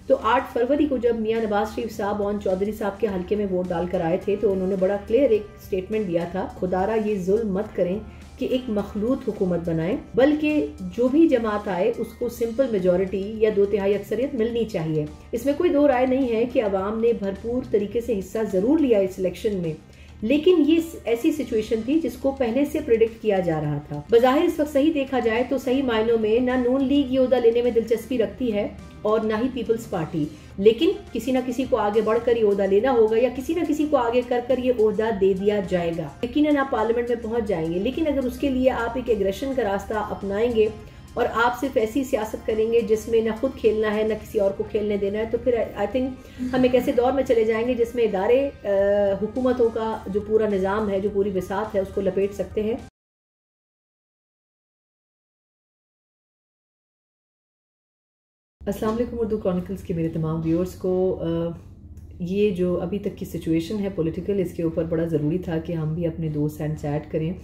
तो 8 फरवरी को जब मियां नवाज शरीफ साहब और चौधरी साहब के हल्के में वोट डाल कर आए थे तो उन्होंने बड़ा क्लियर एक स्टेटमेंट दिया था, खुदारा ये जुल्म मत करें कि एक मखलूत हुकूमत बनाएं, बल्कि जो भी जमात आए उसको सिंपल मेजॉरिटी या 2/3 अक्सरियत मिलनी चाहिए। इसमें कोई दो राय नहीं है कि अवाम ने भरपूर तरीके से हिस्सा जरूर लिया इस इलेक्शन में, लेकिन ये ऐसी सिचुएशन थी जिसको पहले से प्रेडिक्ट किया जा रहा था। बज़ाहिर इस वक्त सही देखा जाए तो सही मायनों में ना नून लीग ये ओहदा लेने में दिलचस्पी रखती है और ना ही पीपल्स पार्टी, लेकिन किसी ना किसी को आगे बढ़कर ये ओहदा लेना होगा या किसी ना किसी को आगे कर ये ओहदा दे दिया जाएगा। यकीनन आप पार्लियामेंट में पहुंच जाएंगे, लेकिन अगर उसके लिए आप एक एग्रेशन का रास्ता अपनाएंगे और आप सिर्फ ऐसी सियासत करेंगे जिसमें ना खुद खेलना है ना किसी और को खेलने देना है, तो फिर आई थिंक हम एक ऐसे दौर में चले जाएंगे जिसमें इदारे हुकूमतों का जो पूरा निज़ाम है, जो पूरी बिसात है, उसको लपेट सकते हैं। अस्सलाम वालेकुम उर्दू क्रॉनिकल्स के मेरे तमाम व्यूअर्स को ये जो अभी तक की सिचुएशन है पॉलिटिकल, इसके ऊपर बड़ा ज़रूरी था कि हम भी अपने दो सेंस ऐड करें,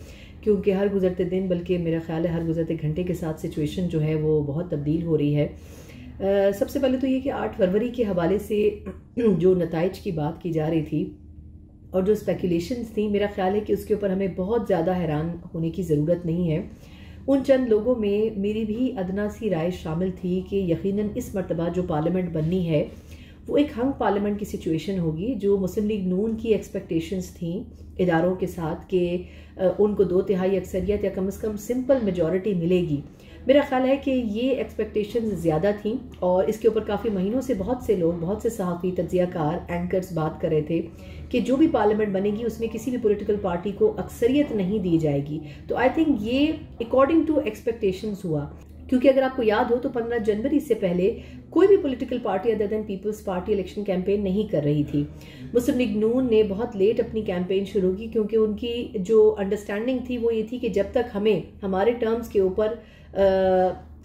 क्योंकि हर गुजरते दिन, बल्कि मेरा ख्याल है हर गुजरते घंटे के साथ सिचुएशन जो है वो बहुत तब्दील हो रही है। सबसे पहले तो ये कि 8 फरवरी के हवाले से जो नताइज की बात की जा रही थी और जो स्पेकुलेशंस थी, मेरा ख्याल है कि उसके ऊपर हमें बहुत ज़्यादा हैरान होने की ज़रूरत नहीं है। उन चंद लोगों में मेरी भी अदना सी राय शामिल थी कि यकीनन इस मरतबा जो पार्लियामेंट बननी है वो एक हंग पार्लियामेंट की सिचुएशन होगी, जो मुस्लिम लीग नून की एक्सपेक्टेशंस थी इदारों के साथ कि उनको 2/3 अक्सरियत या कम से कम सिंपल मेजॉरिटी मिलेगी। मेरा ख्याल है कि ये एक्सपेक्टेशंस ज़्यादा थी और इसके ऊपर काफ़ी महीनों से बहुत से लोग, बहुत से सहाफ़ी, तज्ज़ियाकार, एंकर्स बात कर रहे थे कि जो भी पार्लियामेंट बनेगी उसमें किसी भी पॉलिटिकल पार्टी को अक्सरियत नहीं दी जाएगी। तो आई थिंक ये अकॉर्डिंग टू एक्सपेक्टेशंस हुआ, क्योंकि अगर आपको याद हो तो 15 जनवरी से पहले कोई भी political party other than Peoples Party election campaign नहीं कर रही थी। मुस्लिम लीग नून ने बहुत लेट अपनी कैंपेन शुरू की, क्योंकि उनकी जो अंडरस्टैंडिंग थी वो ये थी कि जब तक हमें हमारे टर्म्स के ऊपर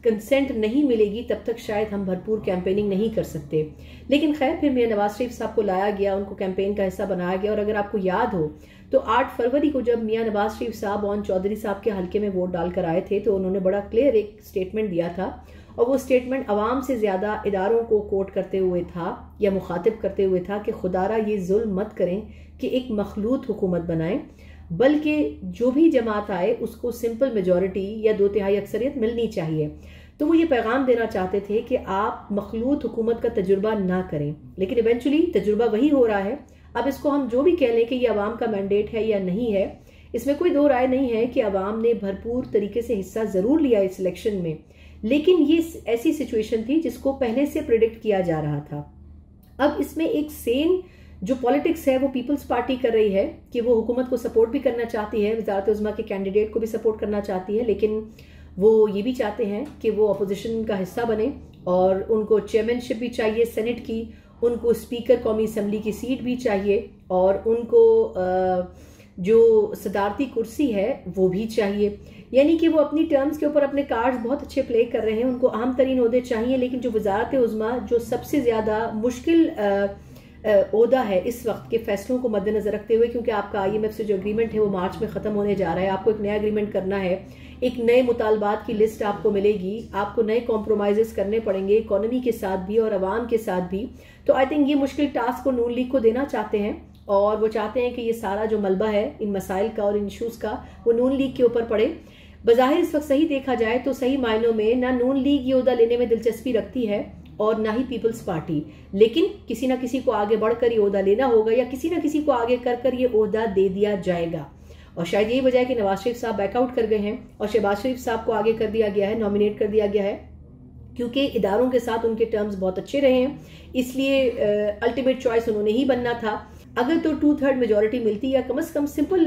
कंसेंट नहीं मिलेगी तब तक शायद हम भरपूर कैंपेनिंग नहीं कर सकते। लेकिन खैर फिर मियां नवाज शरीफ साहब को लाया गया, उनको कैंपेन का हिस्सा बनाया गया। और अगर आपको याद हो तो 8 फरवरी को जब मियां नवाज शरीफ साहब और चौधरी साहब के हल्के में वोट डाल कर आए थे तो उन्होंने बड़ा क्लियर एक स्टेटमेंट दिया था, और वो स्टेटमेंट अवाम से ज्यादा इदारों को कोट करते हुए था या मुखातिब करते हुए था कि खुदारा ये जुल्म मत करें कि एक मखलूत हुकूमत बनाएं, बल्कि जो भी जमात आए उसको सिंपल मेजॉरिटी या 2/3 अक्सरियत मिलनी चाहिए। तो वो ये पैगाम देना चाहते थे कि आप मखलूत हुकूमत का तजुर्बा ना करें, लेकिन इवेंचुअली तजुर्बा वही हो रहा है। अब इसको हम जो भी कह लें कि ये अवाम का मैंडेट है या नहीं है, इसमें कोई दो राय नहीं है कि अवाम ने भरपूर तरीके से हिस्सा जरूर लिया इस इलेक्शन में, लेकिन ये ऐसी सिचुएशन थी जिसको पहले से प्रेडिक्ट किया जा रहा था। अब इसमें एक सेम जो पॉलिटिक्स है वो पीपल्स पार्टी कर रही है कि वो हुकूमत को सपोर्ट भी करना चाहती है, वज़ारत उज़्मा के कैंडिडेट को भी सपोर्ट करना चाहती है, लेकिन वो ये भी चाहते हैं कि वो अपोजिशन का हिस्सा बने और उनको चेयरमैनशिप भी चाहिए सेनेट की, उनको स्पीकर कौमी असम्बली की सीट भी चाहिए और उनको जो सदारती कुर्सी है वो भी चाहिए। यानी कि वो अपनी टर्म्स के ऊपर अपने कार्ड्स बहुत अच्छे प्ले कर रहे हैं। उनको अहम तरीन ओहदे चाहिए, लेकिन जो वज़ारत उज़्मा जो सबसे ज़्यादा मुश्किल ओहदा है इस वक्त के फैसलों को मद्देनजर रखते हुए, क्योंकि आपका IMF से जो एग्रीमेंट है वो मार्च में ख़त्म होने जा रहा है, आपको एक नया एग्रीमेंट करना है, एक नए मुतालबात की लिस्ट आपको मिलेगी, आपको नए कॉम्प्रोमाइज़ करने पड़ेंगे इकोनॉमी के साथ भी और अवाम के साथ भी। तो आई थिंक ये मुश्किल टास्क को नून लीग को देना चाहते हैं और वो चाहते हैं कि ये सारा जो मलबा है इन मसाइल का और इन इशूज़ का वो नून लीग के ऊपर पड़े। बज़ाहिर इस वक्त सही देखा जाए तो सही मायनों में ना नून लीग ये ओहदा लेने में दिलचस्पी रखती है और ना ही पीपल्स पार्टी, लेकिन किसी ना किसी को आगे बढ़कर ये ओहदा लेना होगा या किसी ना किसी को आगे कर ये ओहदा दे दिया जाएगा। और शायद यही वजह है कि नवाज शरीफ साहब बैकआउट कर गए हैं और शहबाज शरीफ साहब को आगे कर दिया गया है, नॉमिनेट कर दिया गया है, क्योंकि इदारों के साथ उनके टर्म्स बहुत अच्छे रहे हैं, इसलिए अल्टीमेट चॉइस उन्होंने ही बनना था। अगर तो 2/3 मेजॉरिटी मिलती या कम से कम सिंपल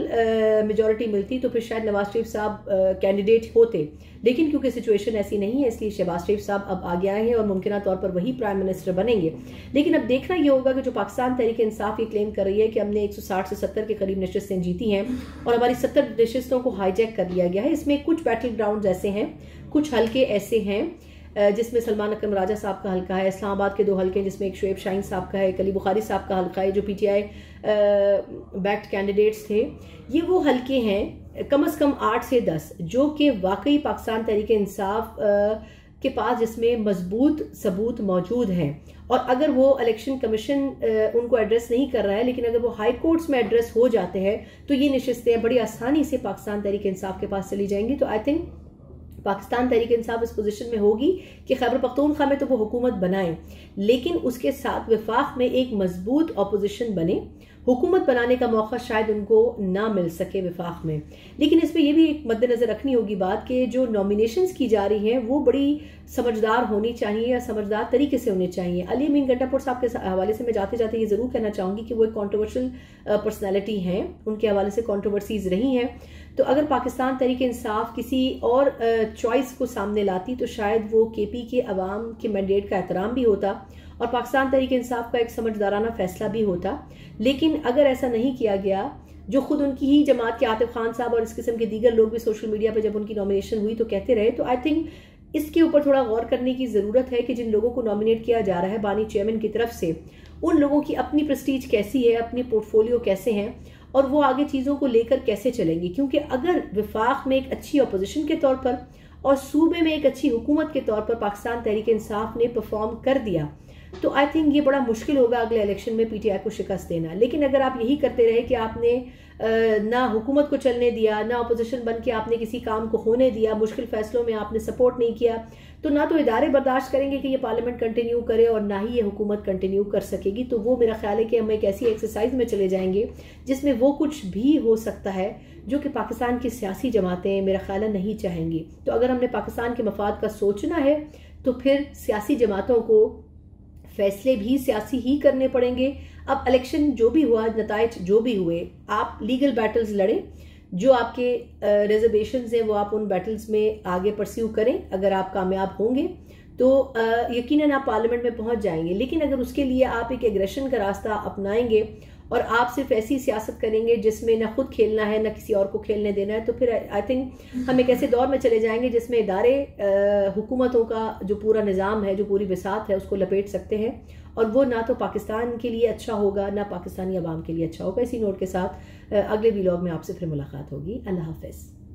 मेजॉरिटी मिलती तो फिर शायद नवाज शरीफ साहब कैंडिडेट होते, लेकिन क्योंकि सिचुएशन ऐसी नहीं है इसलिए शहबाज शरीफ साहब अब आगे आए हैं और मुमकिन तौर पर वही प्राइम मिनिस्टर बनेंगे। लेकिन अब देखना ये होगा कि जो पाकिस्तान तहरीक इंसाफ ये क्लेम कर रही है कि हमने 160 से 70 के करीब नशिस्तें जीती हैं और हमारी 70 नशिस्तों को हाईजैक कर लिया गया है। इसमें कुछ बैटल ग्राउंड ऐसे हैं, कुछ हल्के ऐसे हैं जिसमें सलमान अकरम राजा साहब का हल्का है, इस्लामाबाद के 2 हल्के हैं जिसमें एक शुएब शाहीन साहब का है, एक अली बुखारी साहब का हल्का है जो PTI बैक्ड कैंडिडेट्स थे। ये वो हल्के हैं कम से कम 8 से 10 जो कि वाकई पाकिस्तान तहरीक इंसाफ के पास जिसमें मजबूत सबूत मौजूद हैं, और अगर वो इलेक्शन कमीशन उनको एड्रेस नहीं कर रहा है, लेकिन अगर वो हाई कोर्ट्स में एड्रेस हो जाते हैं तो ये नशिस्तें बड़ी आसानी से पाकिस्तान तहरीक इंसाफ के पास चली जाएंगी। तो आई थिंक पाकिस्तान तहरीक इंसाफ इस पोजीशन में होगी कि खैबर पख्तूनख्वा में तो वो हुकूमत बनाए, लेकिन उसके साथ वफाक में एक मजबूत अपोजिशन बने। हुकूमत बनाने का मौका शायद उनको ना मिल सके वफाक में, लेकिन इसमें यह भी एक मद्देनजर रखनी होगी बात कि जो नॉमिनेशंस की जा रही हैं वो बड़ी समझदार होनी चाहिए या समझदार तरीके से होने चाहिए। अली अमीन गंडापुर साहब के हवाले से मैं जाते जाते ये जरूर कहना चाहूंगी कि वो एक कॉन्ट्रोवर्शियल पर्सनैलिटी हैं, उनके हवाले से कॉन्ट्रोवर्सीज रही हैं। तो अगर पाकिस्तान तहरीक इंसाफ किसी और चॉइस को सामने लाती तो शायद वो केपी के अवाम के मैंडेट का एहतराम भी होता और पाकिस्तान तहरीक इंसाफ का एक समझदाराना फैसला भी होता। लेकिन अगर ऐसा नहीं किया गया, जो खुद उनकी ही जमात के आतिफ खान साहब और इस किस्म के दीगर लोग भी सोशल मीडिया पर जब उनकी नॉमिनेशन हुई तो कहते रहे, तो आई थिंक इसके ऊपर थोड़ा गौर करने की जरूरत है कि जिन लोगों को नॉमिनेट किया जा रहा है बानी चेयरमैन की तरफ से, उन लोगों की अपनी प्रेस्टीज कैसी है, अपनी पोर्टफोलियो कैसे हैं और वो आगे चीजों को लेकर कैसे चलेंगी। क्योंकि अगर वफाक में एक अच्छी अपोजिशन के तौर पर और सूबे में एक अच्छी हुकूमत के तौर पर पाकिस्तान तहरीक इंसाफ ने परफॉर्म कर दिया तो आई थिंक ये बड़ा मुश्किल होगा अगले इलेक्शन में पीटीआई को शिकस्त देना। लेकिन अगर आप यही करते रहे कि आपने ना हुकूमत को चलने दिया, ना अपोजिशन बन के आपने किसी काम को होने दिया, मुश्किल फैसलों में आपने सपोर्ट नहीं किया, तो ना तो इदारे बर्दाश्त करेंगे कि ये पार्लियामेंट कंटिन्यू करे और ना ही ये हुकूमत कंटिन्यू कर सकेगी। तो वो मेरा ख्याल है कि हम एक ऐसी एक्सरसाइज में चले जाएंगे जिसमें वो कुछ भी हो सकता है जो कि पाकिस्तान की सियासी जमातें मेरा ख्याल है नहीं चाहेंगी। तो अगर हमने पाकिस्तान के मफाद का सोचना है तो फिर सियासी जमातों को फैसले भी सियासी ही करने पड़ेंगे। अब इलेक्शन जो भी हुआ, नताइज जो भी हुए, आप लीगल बैटल्स लड़ें, जो आपके रिजर्वेशंस हैं वो आप उन बैटल्स में आगे परस्यू करें। अगर आप कामयाब होंगे तो यकीनन आप पार्लियामेंट में पहुंच जाएंगे। लेकिन अगर उसके लिए आप एक एग्रेशन का रास्ता अपनाएंगे और आप सिर्फ ऐसी सियासत करेंगे जिसमें ना खुद खेलना है ना किसी और को खेलने देना है, तो फिर आई थिंक हम एक ऐसे दौर में चले जाएंगे जिसमें इदारे हुकूमतों का जो पूरा निज़ाम है, जो पूरी बिसात है, उसको लपेट सकते हैं और वो ना तो पाकिस्तान के लिए अच्छा होगा ना पाकिस्तानी अवाम के लिए अच्छा होगा। इसी नोट के साथ अगले व्लॉग में आपसे फिर मुलाकात होगी। अल्लाह हाफ़िज़।